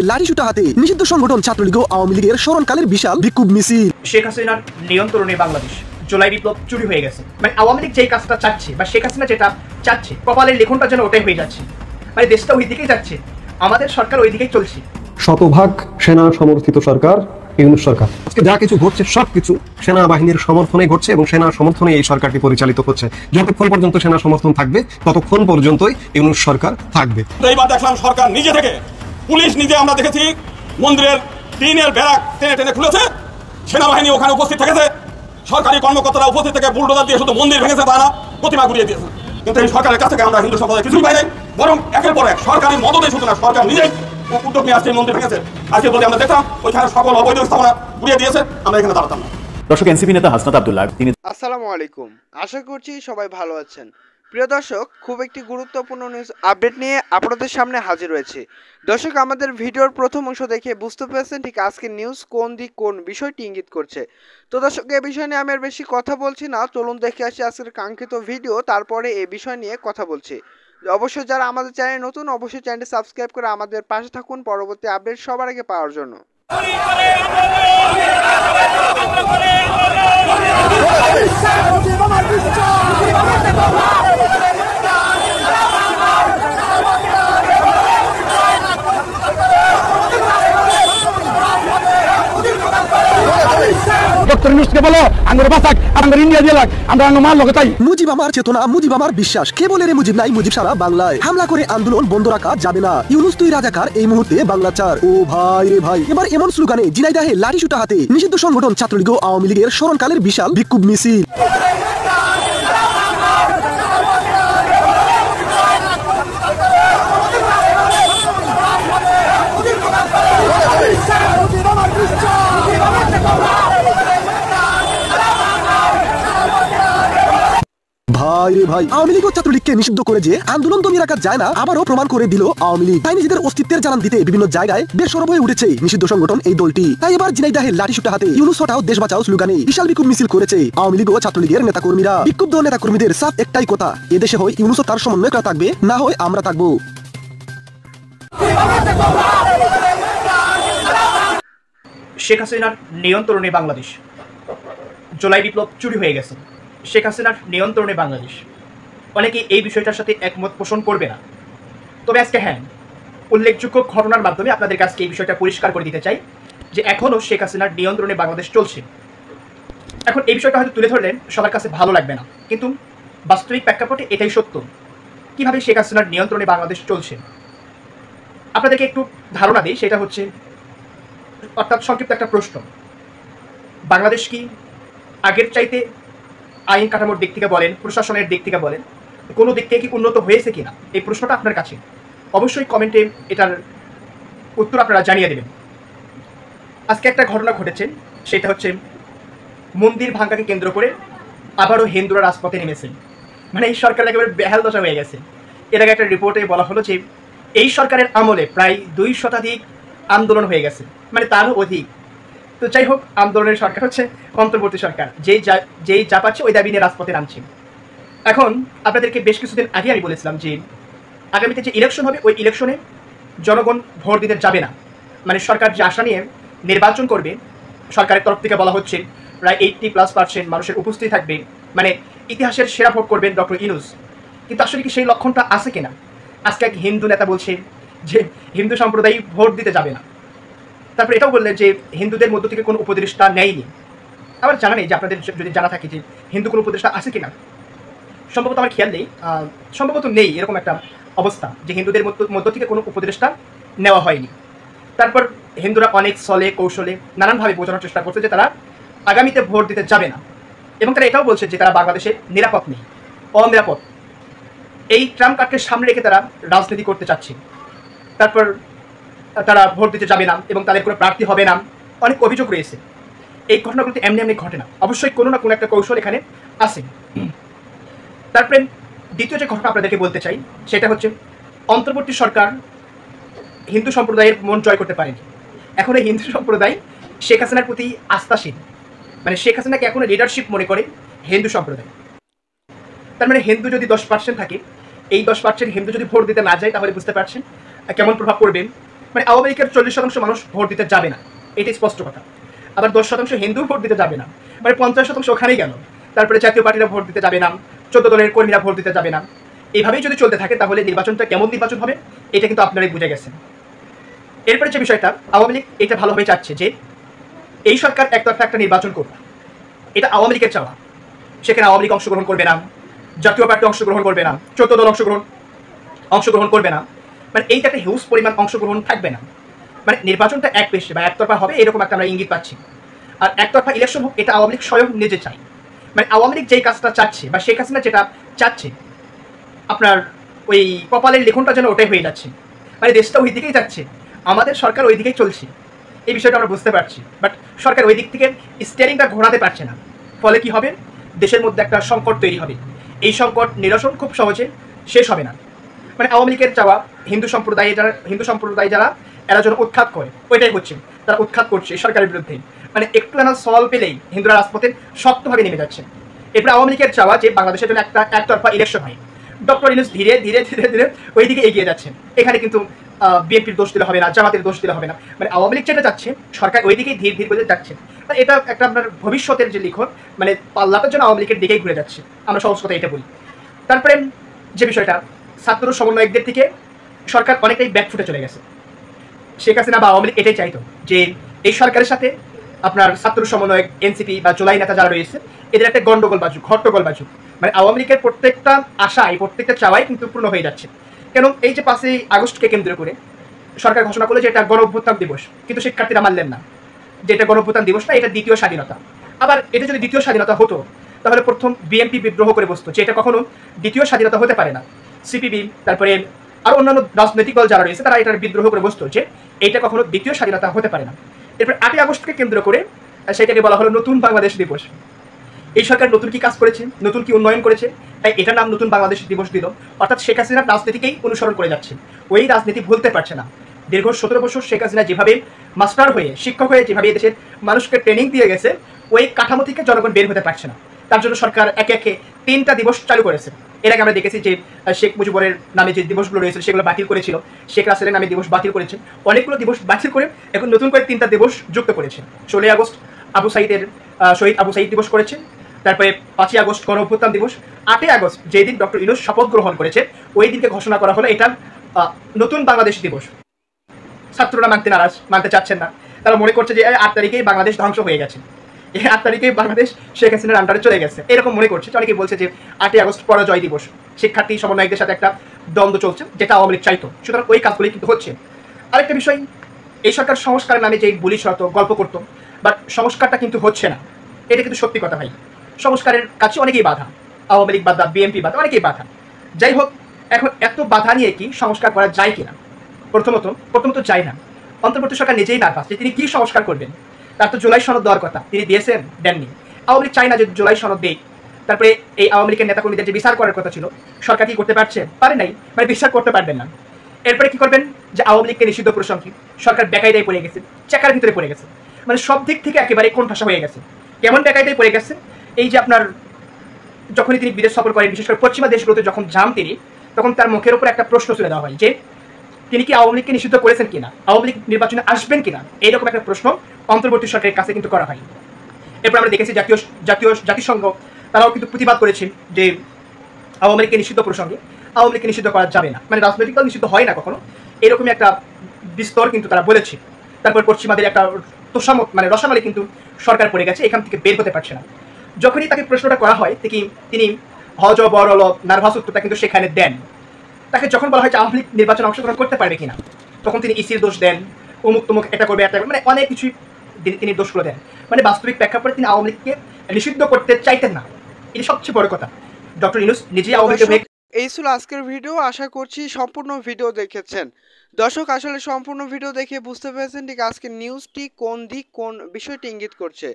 লাঠি সুটা হাতে নিষিদ্ধ সংগঠন ছাত্রলীগ ও আওয়ামী লীগের স্মরণকালের বিশাল বিক্ষোভ মিছিল। শেখ হাসিনার নিয়ন্ত্রণে বাংলাদেশ, জুলাই বিপ্লব চুরি হয়ে গেছে। মানে আওয়ামী লীগ যেই কাজটা চাচ্ছে বা শেখ হাসিনা যেটা চাচ্ছে, কপালের লেখনটা যেন ওটাই হয়ে যাচ্ছে। মানে দেশটা ওই দিকেই যাচ্ছে, আমাদের সরকার ওই দিকেই চলছে। শতভাগ সেনা সমর্থিত সরকার ইউনূস সরকার। আজকে যা কিছু ঘটছে সবকিছু সেনাবাহিনীর সমর্থনে ঘটছে এবং সেনা সমর্থনে এই সরকারটি পরিচালিত হচ্ছে। যতক্ষণ পর্যন্ত সেনা সমর্থন থাকবে ততক্ষণ পর্যন্তই ইউনূস সরকার থাকবে। এইবার দেখলাম সরকার নিজে থেকে, পুলিশ নিজে, আমরা দেখেছি মন্দিরের টিনের ব্যারাক টেনে টেনে খুলেছে, সেনাবাহিনী ওখানে উপস্থিত থেকেছে, সরকারি কর্মকর্তারা উপস্থিত থেকে বুলডোজার দিয়ে শুধু মন্দির ভেঙেছে তা না, প্রতিমা ঘুরিয়ে দিয়েছে। কিন্তু এই সরকারের কাছ থেকে আমরা হিন্দু সম্প্রদায় কিছুই পাই নাই, বরং একের পর এক সরকারি মদতে শুধু না, সরকার নিজেই উদ্যোগ নিয়ে আসছে মন্দির ভেঙেছে। আজকে বলতে আমরা দেখতাম ওইখানে সকল অবৈধ স্থাপনা ঘুরিয়ে দিয়েছে, আমরা এখানে দাঁড়াতাম না। দর্শক, এনসিপি নেতা হাসনাত আব্দুল্লাহ তিনি। আসসালামু আলাইকুম, আশা করছি সবাই ভালো আছেন। প্রিয় দর্শক, খুব একটি গুরুত্বপূর্ণ নিউজ আপডেট নিয়ে আপনাদের সামনে হাজির হয়েছে। দর্শক, আমাদের ভিডিওর প্রথম অংশ দেখে বুঝতে পেরেছেন ঠিক আজকের নিউজ কোন দিক কোন বিষয়টি ইঙ্গিত করছে। তো দর্শক, এই বিষয় নিয়ে আমি আর বেশি কথা বলছি না, চলুন দেখে আসি আজকের কাঙ্ক্ষিত ভিডিও, তারপরে এই বিষয় নিয়ে কথা বলছি। অবশ্যই যারা আমাদের চ্যানেলে নতুন, অবশ্যই চ্যানেলটি সাবস্ক্রাইব করে আমাদের পাশে থাকুন পরবর্তী আপডেট সবার আগে পাওয়ার জন্য। মুজিব আমার চেতনা, মুজিব আমার বিশ্বাস। কে বলে রে মুজিব নাই, মুজিব সারা বাংলায়। হামলা করে আন্দোলন বন্ধ রাখা যাবে না। ইউনূস তুই রাজাকার, এই মুহূর্তে বাংলা চার। ও ভাই রে ভাই, এবার এমন স্লোগানে ঝিনাইদহে লাঠি সুটা হাতে নিষিদ্ধ সংগঠন ছাত্রলীগ ও আওয়ামী লীগের স্মরণকালের বিশাল বিক্ষোভ মিছিল। ভাই রে ভাই, আওয়ামী লীগ ও ছাত্রলীগকে নিষিদ্ধ করে যে আন্দোলন দমিয়ে রাখা যায় না, আবারও প্রমাণ করে দিল আওয়ামী লীগ। তাই নিজেদের অস্তিত্বের জানান দিতে বিভিন্ন জায়গায় বেসরব হয়ে উঠেছে নিষিদ্ধ সংগঠন এই দলটি। তাই এবার ঝিনাইদহে লাঠি সুটা হাতে ইউনূস হটাও দেশ বাঁচাও স্লোগানে বিশাল বিক্ষোভ মিছিল করেছে আওয়ামী লীগ ও ছাত্রলীগের নেতাকর্মীরা। বিক্ষুব্ধ নেতাকর্মীদের সাফ একটাই কথা, এদেশে হয় ইউনূস ও তার সমন্বয়করা থাকবে, না হয় আমরা থাকবো। শেখ হাসিনার নিয়ন্ত্রণে বাংলাদেশ, জুলাই বিপ্লব চুরি হয়ে গেছে। শেখ হাসিনার নিয়ন্ত্রণে বাংলাদেশ, অনেকে এই বিষয়টার সাথে একমত পোষণ করবে না। তবে আজকে হ্যাঁ, উল্লেখযোগ্য ঘটনার মাধ্যমে আপনাদের কাছে এই বিষয়টা পরিষ্কার করে দিতে চাই যে এখনও শেখ হাসিনার নিয়ন্ত্রণে বাংলাদেশ চলছে। এখন এই বিষয়টা হয়তো তুলে ধরলে সবার কাছে ভালো লাগবে না, কিন্তু বাস্তবিক প্রেক্ষাপটে এটাই সত্য। কিভাবে শেখ হাসিনার নিয়ন্ত্রণে বাংলাদেশ চলছে আপনাদেরকে একটু ধারণা দিই। সেটা হচ্ছে, অর্থাৎ সংক্ষিপ্ত একটা প্রশ্ন, বাংলাদেশ কি আগের চাইতে আইন কাঠামোর দিক থেকে বলেন, প্রশাসনের দিক থেকে বলেন, কোনো দিক থেকে কি উন্নত হয়েছে কিনা? এই প্রশ্নটা আপনার কাছে অবশ্যই কমেন্টে এটার উত্তর আপনারা জানিয়ে দেবেন। আজকে একটা ঘটনা ঘটেছে, সেটা হচ্ছে মন্দির ভাঙ্গাকে কেন্দ্র করে আবারও হিন্দুরা রাজপথে নেমেছেন। মানে এই সরকার একেবারে বেহাল দশা হয়ে গেছে। এর আগে একটা রিপোর্টে বলা হলো যে এই সরকারের আমলে প্রায় 2 শতাধিক আন্দোলন হয়ে গেছে, মানে তারও অধিক। তো যাই হোক, আন্দোলনের সরকার হচ্ছে অন্তর্বর্তী সরকার, যেই যা পাচ্ছে ওই দাবি নিয়ে রাজপথে নামছে। এখন আপনাদেরকে বেশ কিছুদিন আগে আমি বলেছিলাম যে আগামীতে যে ইলেকশন হবে, ওই ইলেকশনে জনগণ ভোট দিতে যাবে না। মানে সরকার যে আশা নিয়ে নির্বাচন করবে, সরকারের তরফ থেকে বলা হচ্ছে প্রায় 80+ % মানুষের উপস্থিতি থাকবে, মানে ইতিহাসের সেরা ভোট করবেন ডক্টর ইউনূস। কিন্তু আসলে কি সেই লক্ষণটা আছে কিনা? আজকে এক হিন্দু নেতা বলছে যে হিন্দু সম্প্রদায় ভোট দিতে যাবে না। তারপর এটাও বললেন যে হিন্দুদের মধ্য থেকে কোনো উপদেষ্টা নেয়নি। আমার জানা নেই যে আপনাদের যদি জানা থাকে যে হিন্দু কোনো উপদেষ্টা আছে কিনা। সম্ভবত আমার খেয়াল নেই, সম্ভবত নেই এরকম একটা অবস্থা যে হিন্দুদের মধ্য থেকে কোনো উপদেষ্টা নেওয়া হয়নি। তারপর হিন্দুরা অনেক ছলে কৌশলে নানানভাবে বোঝানোর চেষ্টা করছে যে তারা আগামীতে ভোট দিতে যাবে না, এবং তারা এটাও বলছে যে তারা বাংলাদেশে নিরাপদ নেই, অনিরাপদ। এই ট্রাম্প কার্ডকে সামনে রেখে তারা রাজনীতি করতে চাচ্ছে। তারপর তারা ভোট দিতে যাবে না এবং তাদের কোনো প্রার্থী হবে না, অনেক অভিযোগ রয়েছে। এই ঘটনাগুলো এমনি এমনি ঘটে না, অবশ্যই কোনো না কোনো একটা কৌশল এখানে আছে। তারপরে দ্বিতীয় যে ঘটনা আপনাদেরকে বলতে চাই, সেটা হচ্ছে অন্তর্বর্তী সরকার হিন্দু সম্প্রদায়ের মন জয় করতে পারেনি। এখন এই হিন্দু সম্প্রদায় শেখ হাসিনার প্রতি আস্থাশীল, মানে শেখ হাসিনাকে এখন লিডারশিপ মনে করে হিন্দু সম্প্রদায়। তার মানে হিন্দু যদি 10% থাকে, এই 10% হিন্দু যদি ভোট দিতে না যায়, তাহলে বুঝতে পারছেন কেমন প্রভাব পড়বে মানে আওয়ামী লীগের 40% মানুষ ভোট দিতে যাবে না, এটা স্পষ্ট কথা। আবার 10% হিন্দু ভোট দিতে যাবে না, মানে 50% ওখানেই গেল। তারপরে জাতীয় পার্টিরা ভোট দিতে যাবে না, 14 দলের কর্মীরা ভোট দিতে যাবে না। এইভাবেই যদি চলতে থাকে তাহলে নির্বাচনটা কেমন নির্বাচন হবে এটা কিন্তু আপনারাই বুঝে গেছেন। এরপরে যে বিষয়টা, আওয়ামী লীগ এটা ভালোভাবে চাচ্ছে যে এই সরকার একতরফা একটা নির্বাচন করবে, এটা আওয়ামী লীগের চাওয়া। সেখানে আওয়ামী লীগ অংশগ্রহণ করবে না, জাতীয় পার্টি অংশগ্রহণ করবে না, 14 দল অংশগ্রহণ করবে না, মানে এইটা একটা হিউজ পরিমাণ অংশগ্রহণ থাকবে না। মানে নির্বাচনটা এক পেশে বা একতরফা হবে এরকম একটা আমরা ইঙ্গিত পাচ্ছি। আর একতরফা ইলেকশন হোক এটা আওয়ামী লীগ স্বয়ং নিজে চাই। মানে আওয়ামী লীগ যেই কাজটা চাচ্ছে বা শেখ হাসিনা যেটা চাচ্ছে, আপনার ওই কপালের লিখনটা যেন ওটাই হয়ে যাচ্ছে, মানে দেশটা ওই দিকেই যাচ্ছে, আমাদের সরকার ওই দিকেই চলছে, এই বিষয়টা আমরা বুঝতে পারছি। বাট সরকার ওই দিক থেকে স্টিয়ারিংটা ঘোরাতে পারছে না, ফলে কি হবে, দেশের মধ্যে একটা সংকট তৈরি হবে। এই সংকট নিরসন খুব সহজে শেষ হবে না। মানে আওয়ামী লীগের চাওয়া হিন্দু সম্প্রদায় যারা এরা যেন উৎখাত করে, ওইটাই হচ্ছে, তারা উৎখাত করছে সরকারের বিরুদ্ধে। মানে একটু সল পেলেই হিন্দুরা রাজপথে শক্তভাবে নেমে যাচ্ছে। এরপরে আওয়ামী লীগের চাওয়া যে বাংলাদেশের জন্য একটা একতরফা ইলেকশন হয়। ডক্টর ইউনূস ধীরে ধীরে ধীরে ধীরে ওই দিকে এগিয়ে যাচ্ছেন। এখানে কিন্তু বিএনপির দোষ দিলে হবে না, জামাতের দোষ দিলে হবে না, মানে আওয়ামী লীগ যেটা যাচ্ছে সরকার ওই দিকেই ধীরে ধীরে করে যাচ্ছে। এটা একটা আপনার ভবিষ্যতের যে লিখন, মানে পাল্লাটার জন্য আওয়ামী লীগের দিকেই ঘুরে যাচ্ছে, আমরা সহজ কথা এটা বলি। তারপরে যে বিষয়টা, ছাত্র সমন্বয়কদের থেকে সরকার অনেকটাই ব্যাকফুটে চলে গেছে। শেখ হাসিনা বা আওয়ামী লীগ এটাই চাইতো যে এই সরকারের সাথে আপনার ছাত্র সমন্বয়ক, এনসিপি বা জুলাই নেতা যারা রয়েছে এদের একটা হট্টগোল বাজুক। মানে আওয়ামী লীগের প্রত্যেকটা আশাই, প্রত্যেকটা চাওয়াই কিন্তু পূর্ণ হয়ে যাচ্ছে। কেন, এই যে 5ই আগস্টকে কেন্দ্র করে সরকার ঘোষণা করলো যে এটা গণঅভ্যুত্থান দিবস, কিন্তু শিক্ষার্থীরা মানলেন না যে এটা গণঅভ্যুত্থান দিবস না, এটা দ্বিতীয় স্বাধীনতা। আবার এটা যদি দ্বিতীয় স্বাধীনতা হতো তাহলে প্রথম বিএনপি বিদ্রোহ করে বসতো যে এটা কখনো দ্বিতীয় স্বাধীনতা হতে পারে না। সিপিবি, তারপরে আর অন্যান্য রাজনৈতিক দল যারা রয়েছে তারা এটার বিদ্রোহ করে বসতো যে এটা কখনো দ্বিতীয় স্বাধীনতা হতে পারে না। এরপর 8ই আগস্টকে কেন্দ্র করে সেটাকে বলা হলো নতুন বাংলাদেশ দিবস। এই সরকার নতুন কি কাজ করেছে, নতুন কি উন্নয়ন করেছে, তাই এটার নাম নতুন বাংলাদেশ দিবস দিল। অর্থাৎ শেখ হাসিনার রাজনীতিকেই অনুসরণ করে যাচ্ছে, ওই রাজনীতি ভুলতে পারছে না। দীর্ঘ 17 বছর শেখ হাসিনা যেভাবে মাস্টার হয়ে, শিক্ষক হয়ে যেভাবে দেশের মানুষকে ট্রেনিং দিয়ে গেছে, ওই কাঠামো থেকে জনগণ বের হতে পারছে না। তার জন্য সরকার একে একে 3টা দিবস চালু করেছে। এর আগে আমরা দেখেছি যে শেখ মুজিবুরের নামে যে দিবসগুলো রয়েছে সেগুলো বাতিল করেছিল, শেখ রাসেলের নামে দিবস বাতিল করেছে, অনেকগুলো দিবস বাতিল করে এখন নতুন করে 3টা দিবস যুক্ত করেছে। 16ই আগস্ট শহীদ আবু সাইদ দিবস করেছে, তারপরে 5ই আগস্ট গণঅভ্যুত্থান দিবস, 8ই আগস্ট যেদিন ডক্টর ইউনূস শপথ গ্রহণ করেছে ওই দিনকে ঘোষণা করা হলো এটা নতুন বাংলাদেশ দিবস। ছাত্ররা মানতে চাচ্ছেন না, তারা মনে করছে যে 8 তারিখেই বাংলাদেশ ধ্বংস হয়ে গেছে, 8 তারিখেই বাংলাদেশ শেখ হাসিনার আন্ডারে চলে গেছে, এরকম মনে করছে। অনেকেই বলছে যে 8ই আগস্ট পরাজয় দিবস, শিক্ষার্থী সমন্বয়কদের সাথে একটা দ্বন্দ্ব চলছে যেটা আওয়ামী লীগ চাইতো, সুতরাং ওই কাজগুলি কিন্তু হচ্ছে। আরেকটা বিষয়, এই সরকার সংস্কারের নামে যে বুলি শত গল্প করতো, বাট সংস্কারটা কিন্তু হচ্ছে না, এটা কিন্তু সত্যি কথা ভাই। সংস্কারের কাছে অনেকেই বাধা, আওয়ামী লীগ বাধা, বিএনপি বাধা, অনেকেই বাধা। যাই হোক, এখন এত বাধা নিয়ে কি সংস্কার করা যায় কিনা? প্রথমত যায় না। অন্তর্বর্তী সরকার নিজেই নার্ভাস যে তিনি কি সংস্কার করবেন। তার তো জুলাই সনদ দেওয়ার কথা, তিনি দিয়েছেন, দেননি। আওয়ামী লীগ চায় না যে জুলাই সনদ দেয়। তারপরে এই আওয়ামী লীগের নেতাকর্মীদের যে বিচার করার কথা ছিল, সরকার কি করতে পারছে? পারে নাই, মানে বিচার করতে পারবেন না। এরপরে কি করবেন, যে আওয়ামী লীগকে নিষিদ্ধ প্রসঙ্গে সরকার বেকায়দায় পড়ে গেছে, চেকার ভিতরে পড়ে গেছে, মানে সব দিক থেকে একেবারে কোণঠাসা হয়ে গেছে। কেমন বেকায়দায় পড়ে গেছে, এই যে আপনার যখনই তিনি বিদেশ সফর করেন, বিশেষ করে পশ্চিমা দেশগুলোতে যখন যান তিনি, তখন তার মুখের উপর একটা প্রশ্ন তুলে দেওয়া হয় যে তিনি কি আওয়ামী লীগকে নিষিদ্ধ করেছেন কিনা, আওয়ামী লীগ নির্বাচনে আসবেন কিনা, এইরকম একটা প্রশ্ন অন্তর্বর্তী সরকারের কাছে কিন্তু করা হয়। এরপর আমরা দেখেছি জাতিসংঘ তারাও কিন্তু প্রতিবাদ করেছে যে আওয়ামী লীগকে নিষিদ্ধ প্রসঙ্গে আওয়ামী লীগকে নিষিদ্ধ করা যাবে না, মানে রাজনৈতিক দল নিষিদ্ধ হয় না কখনো, এরকমই একটা বিস্তর কিন্তু তারা বলেছে। তারপর পশ্চিমাদের একটা তোষামত, মানে রসামালি কিন্তু সরকার পড়ে গেছে, এখান থেকে বের হতে পারছে না। যখনই তাকে প্রশ্নটা করা হয় তিনি হজ বরল নার্ভাস উত্তরটা কিন্তু সেখানে দেন। তাকে যখন বলা হয় যে আওয়ামী লীগ নির্বাচনে অংশগ্রহণ করতে পারবে কিনা, তখন তিনি ইসির দোষ দেন, অমুক তমুক এটা করবে, মানে অনেক কিছুই তিনি দোষগুলো দেন। মানে বাস্তবিক প্রেক্ষাপটে তিনি আওয়ামী লীগকে নিষিদ্ধ করতে চাইতেন না, এটা সবচেয়ে বড় কথা। ডক্টর ইউনূস নিজেই আওয়ামী লীগ। এই ছিল আজকের ভিডিও, আশা করছি সম্পূর্ণ ভিডিও দেখেছেন। দর্শক আসলে সম্পূর্ণ ভিডিও দেখে বুঝতে পেরেছেন ঠিক আজকের নিউজটি কোন দিক, কোন বিষয়টি ইঙ্গিত করছে।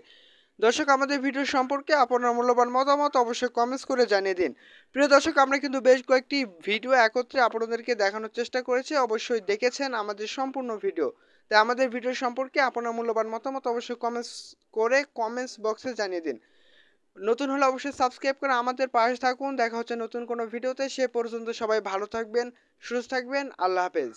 দর্শক আমাদের ভিডিও সম্পর্কে আপনার মূল্যবান মতামত অবশ্যই কমেন্টস করে জানিয়ে দিন। প্রিয় দর্শক, আমরা কিন্তু বেশ কয়েকটি ভিডিও একত্রে আপনাদেরকে দেখানোর চেষ্টা করেছি, অবশ্যই দেখেছেন আমাদের সম্পূর্ণ ভিডিও। তাই আমাদের ভিডিও সম্পর্কে আপনার মূল্যবান মতামত অবশ্যই কমেন্টস বক্সে জানিয়ে দিন। নতুন হলে অবশ্যই সাবস্ক্রাইব করে আমাদের পাশে থাকুন। দেখা হচ্ছে নতুন কোনো ভিডিওতে, সে পর্যন্ত সবাই ভালো থাকবেন, সুস্থ থাকবেন, আল্লাহ হাফেজ।